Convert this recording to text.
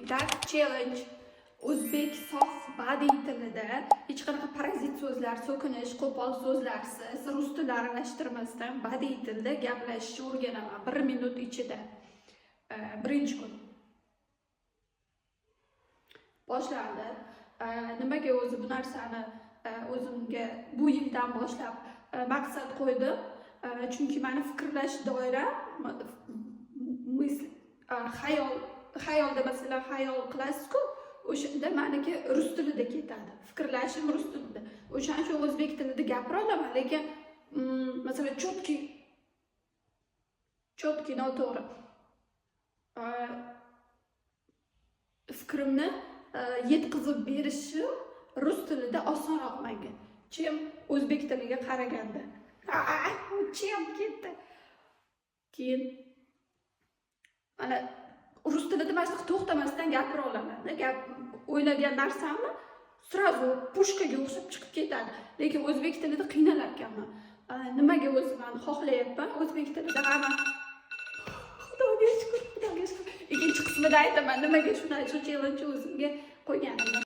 That challenge o'zbek sof badiiy tilida hech qanaqa parazit so'zlar, so'kinish, qo'pol so'zlarsiz, rus tili aralashtirmasdan badiiy tilda gaplashishni o'rganaman 1 minut ichida. Birinchi kun boshlandi. Nimaga o'zi bu narsani o'zimga bu yildan boshlab maqsad qo'ydim? Chunki meni fikrlash doiram xayolda masalan xayol qilasiz-ku, o'shanda meniki rus tilida ketadi. Fikrlashim rus tilida. O'shaning uchun o'zbek tilida gapira olaman, lekin masalan chotki noto'g'ri. Fikrimni yetkazib berishi rus tilida osonroq menga. Chem o'zbek tiliga qaraganda. Chem ketdi. Keyin mana rus tilida mana shunaqa to'xtamasdan gapira olaman. Gap o'ylagan narsamni srazu pushkaga o'xshab chiqib ketadi. Lekin o'zbek tilida qiynalar ekanman. Nimaga o'zi men xohlayapman? O'zbek tilida hamma Xudoga shukr. Ikkinchi qismida aytaman nimaga shu challenge o'zimga qo'yganimni.